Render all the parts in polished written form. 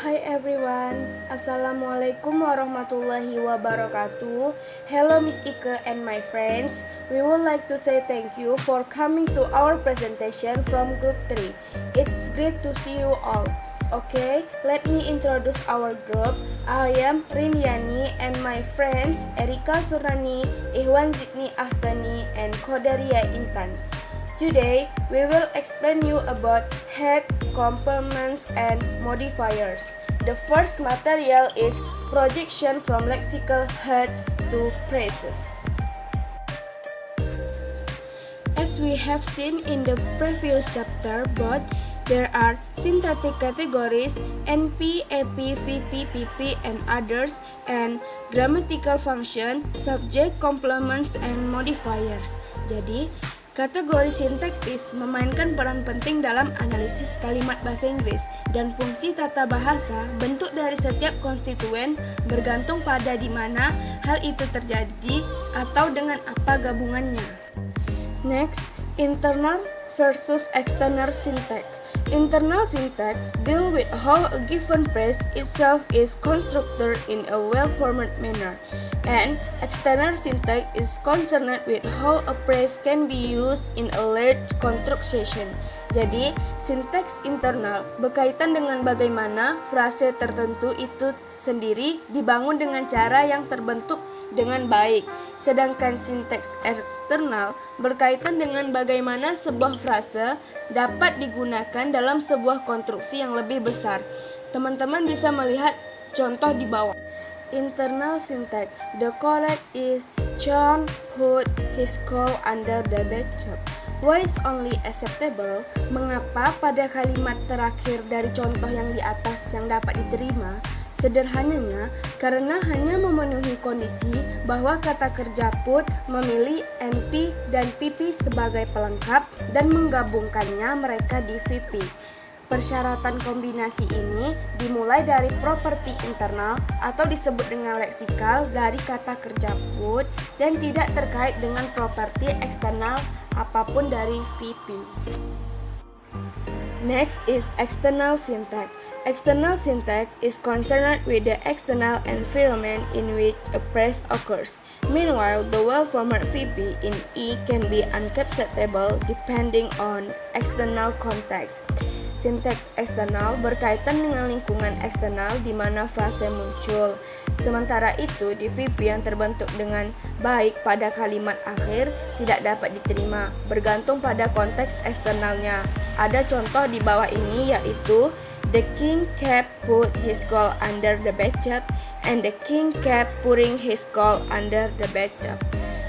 Hi everyone, Assalamualaikum warahmatullahi wabarakatuh. Hello Miss Ike and my friends. We would like to say thank you for coming to our presentation from Group 3. It's great to see you all. Okay, let me introduce our group. I am Rindiyani and my friends Erika Surnani, Ihwan Zindi A and Qodaria Intan. Today, we will explain you about heads, complements, and modifiers. The first material is projection from lexical heads to phrases. As we have seen in the previous chapter, there are syntactic categories NP, AP, VP, PP, and others, and grammatical function, subject, complements, and modifiers. Jadi, kategori sintaktis memainkan peran penting dalam analisis kalimat bahasa Inggris, dan fungsi tata bahasa bentuk dari setiap konstituen bergantung pada di mana hal itu terjadi atau dengan apa gabungannya. Next, internal versus external syntax. Internal syntax deal with how a given phrase itself is constructed in a well-formed manner, and external syntax is concerned with how a phrase can be used in a large construction. Jadi, sintaks internal berkaitan dengan bagaimana frase tertentu itu sendiri dibangun dengan cara yang terbentuk dengan baik. Sedangkan sintaks eksternal berkaitan dengan bagaimana sebuah frase dapat digunakan dalam sebuah konstruksi yang lebih besar. Teman-teman bisa melihat contoh di bawah. Internal syntax. The correct is John put his coat under the bathtub. Why is only acceptable? Mengapa pada kalimat terakhir dari contoh yang di atas yang dapat diterima? Sederhananya, karena hanya memenuhi kondisi bahwa kata kerja put memilih NP dan PP sebagai pelengkap dan menggabungkannya mereka di VP. Persyaratan kombinasi ini dimulai dari properti internal atau disebut dengan leksikal dari kata kerja put dan tidak terkait dengan properti eksternal apapun dari VP. Next is external syntax. External syntax is concerned with the external environment in which a phrase occurs. Meanwhile, the well-formed VP in E can be unacceptable depending on external context. Sintaks eksternal berkaitan dengan lingkungan eksternal di mana frase muncul. Sementara itu, di VP yang terbentuk dengan baik pada kalimat akhir tidak dapat diterima, bergantung pada konteks eksternalnya. Ada contoh di bawah ini yaitu the king kept put his coat under the bathtub and the king kept putting his coat under the bathtub.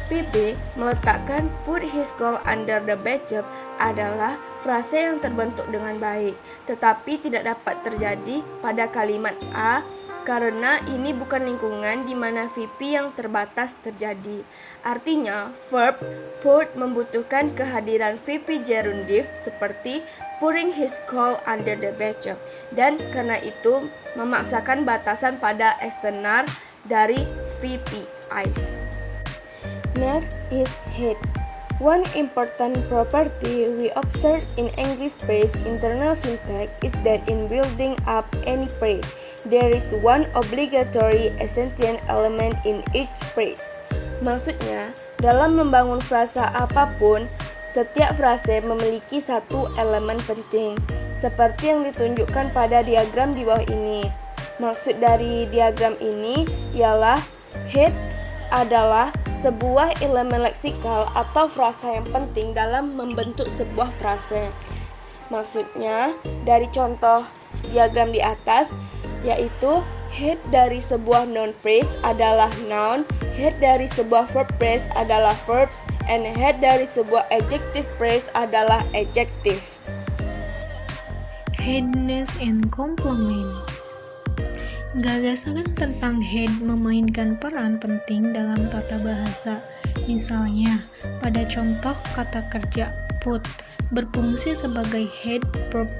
VP meletakkan put his coat under the bathtub adalah frase yang terbentuk dengan baik, tetapi tidak dapat terjadi pada kalimat A karena ini bukan lingkungan di mana VP yang terbatas terjadi. Artinya, verb put membutuhkan kehadiran VP gerundive seperti putting his coat under the bathtub, dan karena itu memaksakan batasan pada eksternal dari VP eyes. Next is head. One important property we observe in English phrase internal syntax is that in building up any phrase, there is one obligatory essential element in each phrase. Maksudnya, dalam membangun frasa apapun, setiap frase memiliki satu elemen penting, seperti yang ditunjukkan pada diagram di bawah ini. Maksud dari diagram ini ialah head adalah sebuah elemen leksikal atau frasa yang penting dalam membentuk sebuah frase. Maksudnya, dari contoh diagram di atas, yaitu head dari sebuah noun phrase adalah noun, head dari sebuah verb phrase adalah verbs, and head dari sebuah adjective phrase adalah adjective. Headness and complement. Gagasan tentang head memainkan peran penting dalam tata bahasa. Misalnya, pada contoh kata kerja put berfungsi sebagai head verb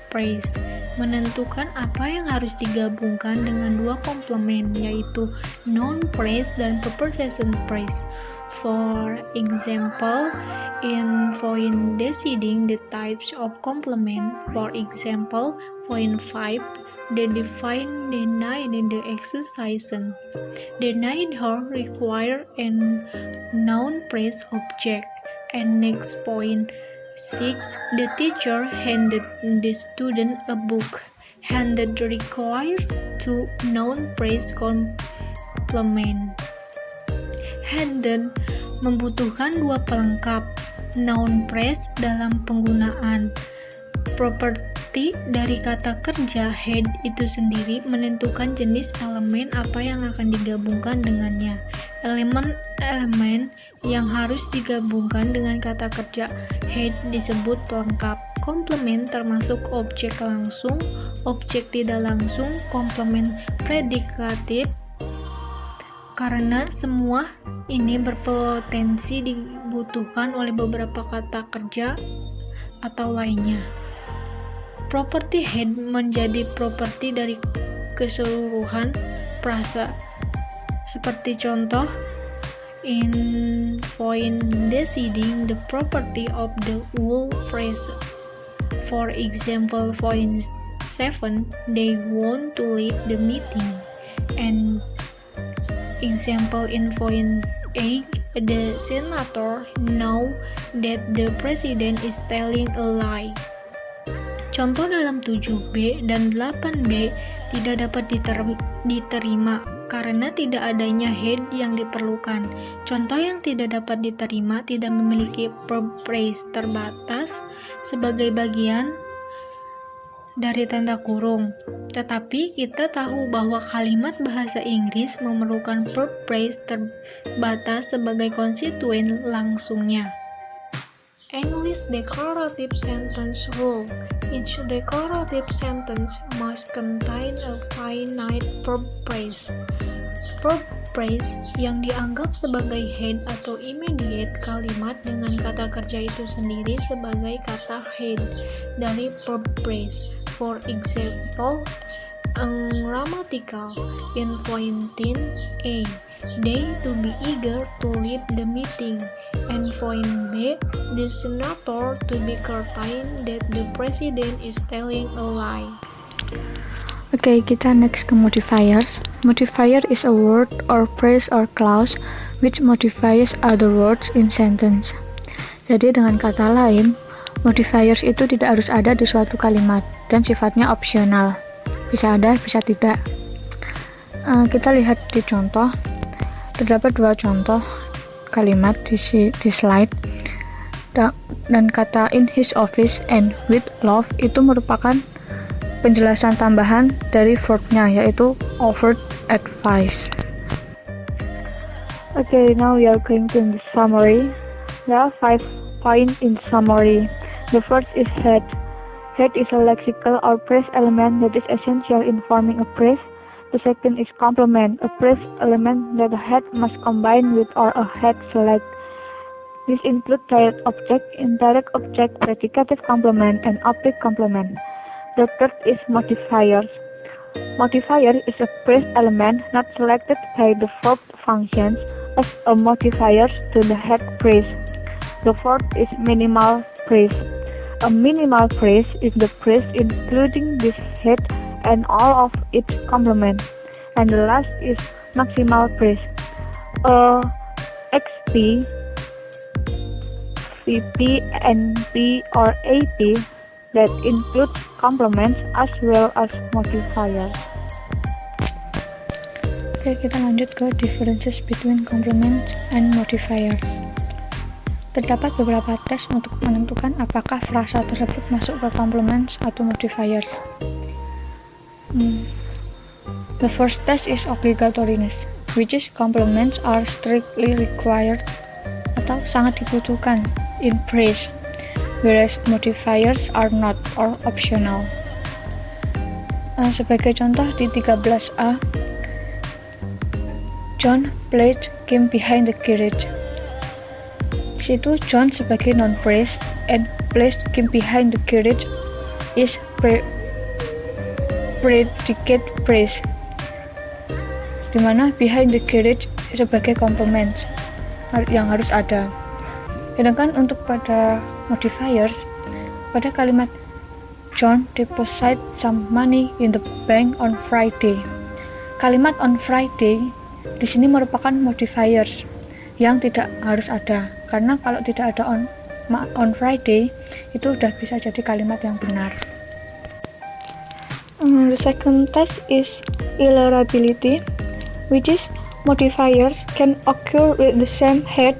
phrase, menentukan apa yang harus digabungkan dengan dua komplement, yaitu noun phrase dan preposition phrase. For example, in deciding the types of complement, for example, point 5, that define the night in the exercise. The night hall require a noun phrase object. And next point 6, the teacher handed the student a book. Handed require to noun phrase complement. Handed membutuhkan dua pelengkap noun phrase dalam penggunaan. Properti dari kata kerja head itu sendiri menentukan jenis elemen apa yang akan digabungkan dengannya. Elemen-elemen yang harus digabungkan dengan kata kerja head disebut pelengkap. Komplement termasuk objek langsung, objek tidak langsung, komplement predikatif. Karena semua ini berpotensi dibutuhkan oleh beberapa kata kerja atau lainnya. Properti head menjadi properti dari keseluruhan frasa. Seperti contoh, in point deciding the property of the whole phrase. For example, point 7, they want to lead the meeting. And example in point 8, the senator know that the president is telling a lie. Contoh dalam 7b dan 8b tidak dapat diterima karena tidak adanya head yang diperlukan. Contoh yang tidak dapat diterima tidak memiliki verb phrase terbatas sebagai bagian dari tanda kurung. Tetapi kita tahu bahwa kalimat bahasa Inggris memerlukan verb phrase terbatas sebagai konstituen langsungnya. English declarative sentence rule. Each declarative sentence must contain a finite verb phrase. Verb phrase yang dianggap sebagai head atau immediate kalimat dengan kata kerja itu sendiri sebagai kata head dari verb phrase. For example, grammatical in pointing A, they to be eager to leave the meeting, and point B, the senator to be certain that the president is telling a lie. Okay, kita next ke modifiers. Modifier is a word or phrase or clause which modifies other words in sentence. Jadi dengan kata lain, modifiers itu tidak harus ada di suatu kalimat dan sifatnya opsional. Bisa ada, bisa tidak. Kita lihat di contoh. Terdapat dua contoh kalimat di slide. Dan kata in his office and with love itu merupakan penjelasan tambahan dari verbnya, yaitu offered advice. Okay, now we are going to the summary. There are 5 points in summary. The first is head. Head is a lexical or phrase element that is essential in forming a phrase. The second is complement, a phrase element that the head must combine with or a head select. This includes direct object, indirect object, predicative complement, and object complement. The third is modifiers. Modifier is a phrase element not selected by the verb functions as a modifier to the head phrase. The fourth is minimal phrase. A minimal phrase is the phrase including this head and all of its complement. And the last is maximal phrase. A XP, VP, NP, or AP that includes complements as well as modifiers. Oke, kita lanjut ke differences between complements and modifiers. Terdapat beberapa tes untuk menentukan apakah frasa tersebut masuk ke complements atau modifiers. The first test is obligatoriness, which is complements are strictly required atau sangat dibutuhkan in phrase, whereas modifiers are not or optional. Sebagai contoh di 13a, John played game behind the garage. Situ John sebagai noun phrase and placed game behind the garage is predicate phrase, dimana behind the garage sebagai complement yang harus ada. Sedangkan untuk pada modifiers, pada kalimat John deposited some money in the bank on Friday. Kalimat on Friday di sini merupakan modifiers yang tidak harus ada, karena kalau tidak ada on Friday itu udah bisa jadi kalimat yang benar. The second test is elaborability, which is modifiers can occur with the same head,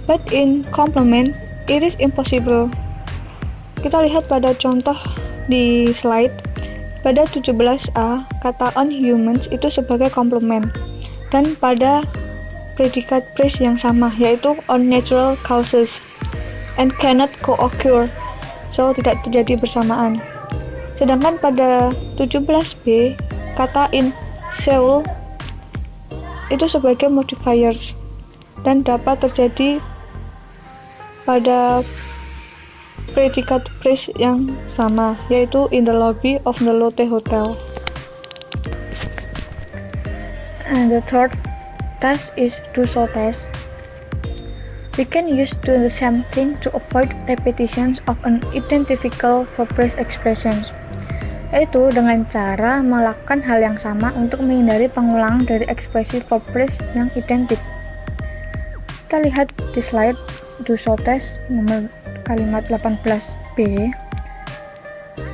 but in complement it is impossible. Kita lihat pada contoh di slide. Pada 17a, kata on humans itu sebagai komplement, dan pada predikat phrase yang sama, yaitu on natural causes and cannot co-occur, so tidak terjadi bersamaan. Sedangkan pada 17b, kata in Seoul itu sebagai modifiers dan dapat terjadi pada predikat phrase yang sama, yaitu in the lobby of the Lotte Hotel. And the third test is do-so test. We can use do the same thing to avoid repetitions of an identical for phrase expressions, yaitu dengan cara melakukan hal yang sama untuk menghindari pengulangan dari ekspresi verb phrase yang identik. Kita lihat di slide do-so test nomor kalimat 18b.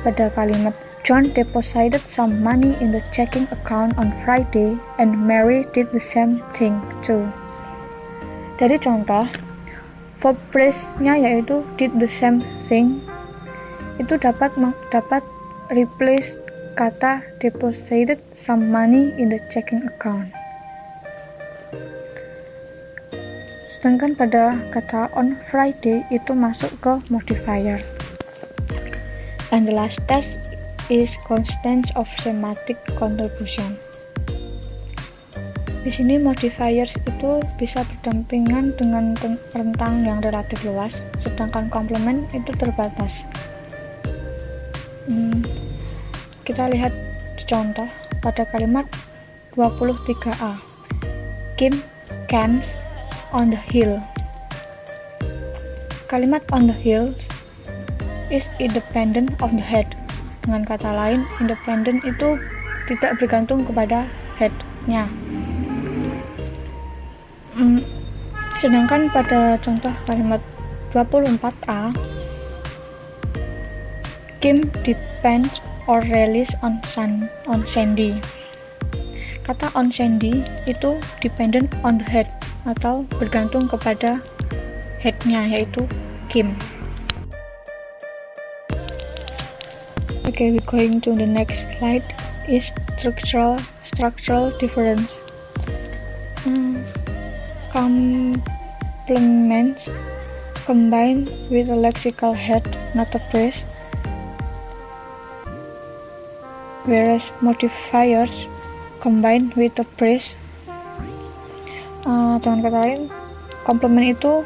Pada kalimat John deposited some money in the checking account on Friday and Mary did the same thing too. Dari contoh, verb phrase-nya yaitu did the same thing itu dapat replace kata deposited some money in the checking account. Sedangkan pada kata on Friday itu masuk ke modifiers. And the last test is constants of semantic contribution. Di sini modifiers itu bisa berdampingan dengan rentang yang relatif luas, sedangkan komplement itu terbatas. Kita lihat contoh pada kalimat 23a. Kim camps on the hill. Kalimat on the hill is independent of the head. Dengan kata lain, independent itu tidak bergantung kepada head-nya. Sedangkan pada contoh kalimat 24a, Kim depends or relies on Sandy. Kata on Sandy itu dependent on the head atau bergantung kepada head-nya, yaitu Kim. Okay, we're going to the next slide is structural difference. Complements combined with a lexical head, not a phrase, whereas modifiers combined with a phrase. Dengan kata lain, komplement itu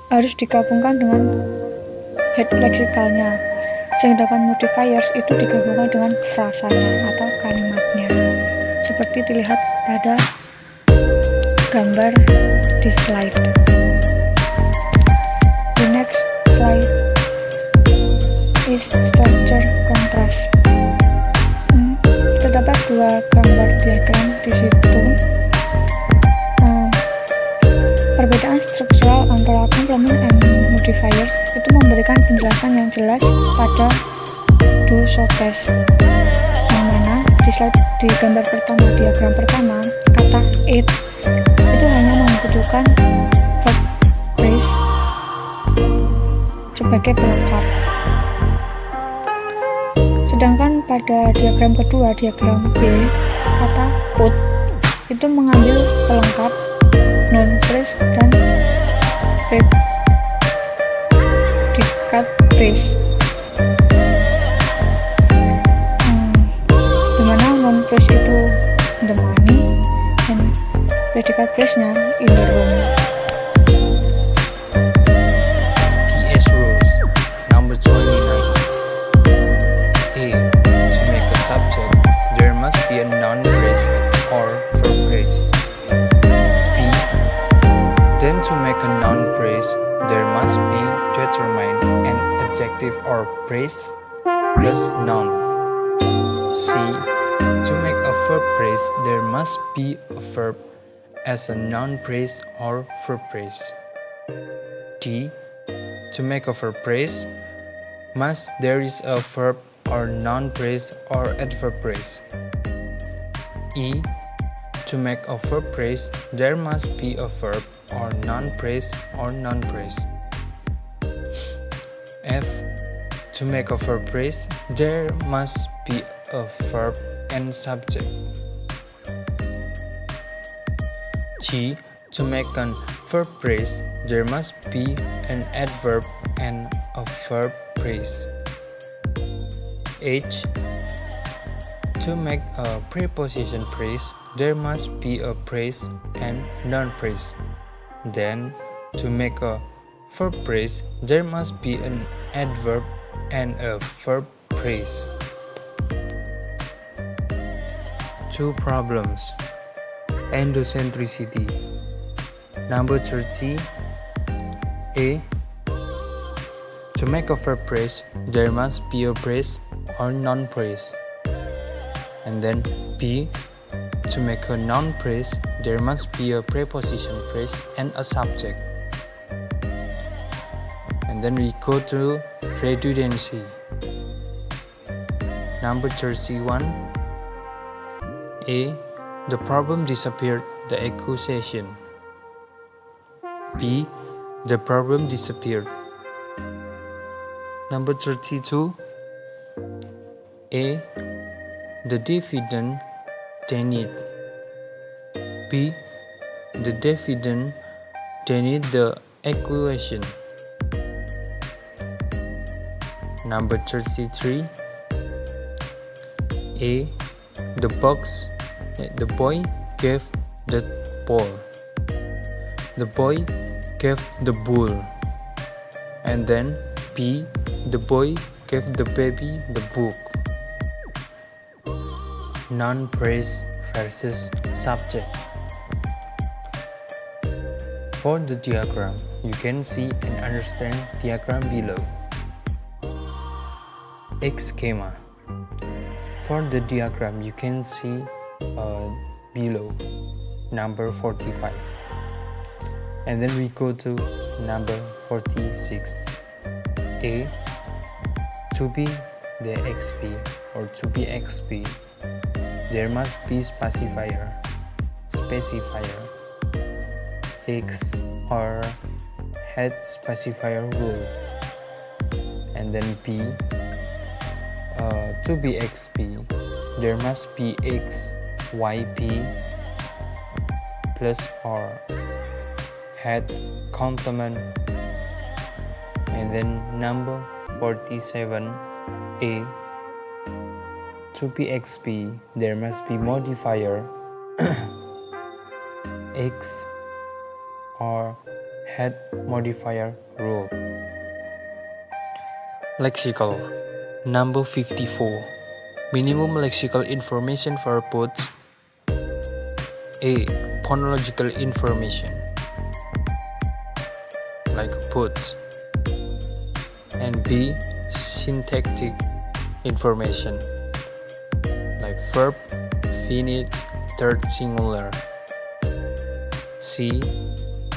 harus digabungkan dengan head lexikalnya, sedangkan modifiers itu digabungkan dengan frasanya atau kalimatnya, seperti dilihat pada gambar di slide. The next slide is structure contrast. Terdapat dua gambar diagram di situ. Perbedaan struktural antara complement and modifiers itu memberikan penjelasan yang jelas pada do-so test, yang mana di slide di gambar pertama, diagram pertama, kata it itu hanya membutuhkan verb phrase sebagai pelengkap. Sedangkan pada diagram kedua, diagram B, kata put itu mengambil pelengkap non phrase dan predikat phrase, dimana non phrase itu the money dan predikat phrase-nya in the room. PS rules number 29. A. To make a subject, there must be a noun phrase or verb phrase. Then to make a noun phrase, there must be determined an adjective or phrase. plus noun. C. To make a verb phrase, there must be a verb as a noun phrase or verb phrase. D. To make a verb phrase, must there is a verb or noun phrase or adverb phrase. E. To make a verb phrase, there must be a verb or noun phrase or noun phrase. F. To make a verb phrase, there must be a verb and subject. G. To make a verb phrase, there must be an adverb and a verb phrase. H. To make a preposition phrase, there must be a phrase and noun phrase. Then, to make a verb phrase, there must be an adverb and a verb phrase. 2 problems. Endocentricity. Number 30. A. To make a verb phrase, there must be a phrase or noun phrase. And then B. To make a noun phrase, there must be a preposition phrase and a subject. And then we go to redundancy. Number 31. A. The problem disappeared, the accusation. B. The problem disappeared. Number 32. A. The defendant denied. B. The defendant denied the accusation. Number 33. A. The boy gave the ball. The boy gave the bull. And then B. The boy gave the baby the book. Noun phrase versus subject. For the diagram, you can see and understand diagram below. Schema. For the diagram, you can see below number 45. And then we go to number 46. A. To be the XP or to be XP, there must be specifier X or head specifier rule. And then B. To be XP, there must be X, YP plus or head complement. And then number 47. A. To be XP, there must be modifier X or head modifier rule. Lexical. Number 54. Minimum lexical information for puts. A. Phonological information like puts. And B. Syntactic information like verb, finite, third singular. C.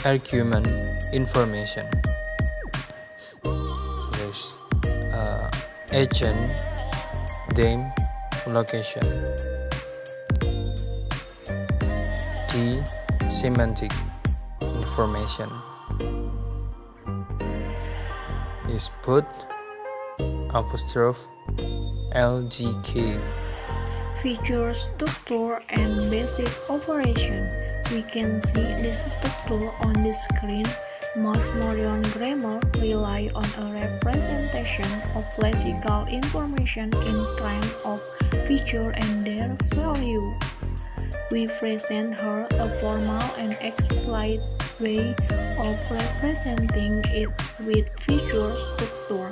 Argument information. There's agent, name, location. D. Semantic information is put apostrophe LGK. Feature, structure, and basic operation. We can see the structure on the screen. Most modern grammar rely on a representation of lexical information in terms of feature and their value. We present here a formal and explicit way of representing it with feature structure.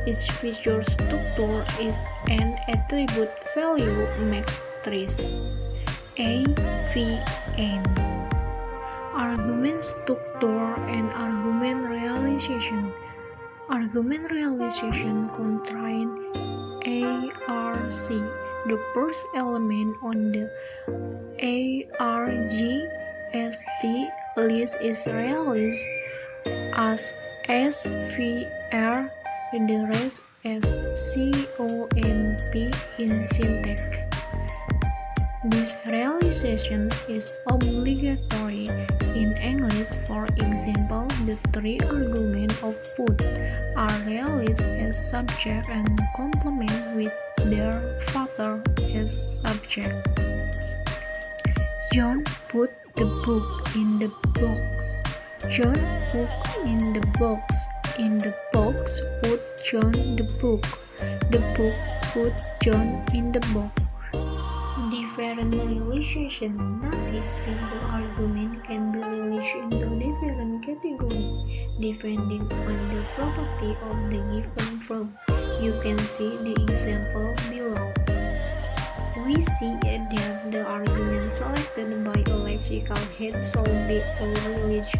Each feature structure is an attribute value matrix. A, V, N. Argument structure and argument realization. Argument realization contain ARC. The first element on the ARGST list is realized as SVR, the rest as COMP in syntax. This realization is obligatory in English. For example, the three arguments of put are realized as subject and complement with their father as subject. John put the book in the box. John put in the box. In the box put John the book. The book put John in the box. Different realization. Notice that the argument can be realized into different categories depending on the property of the given verb. You can see the example below. We see that the argument selected by a lexical head shall be realized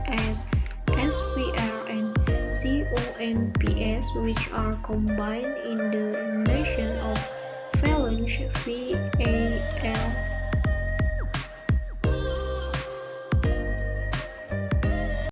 as SVR and COMPS, which are combined in the relation of valence VAR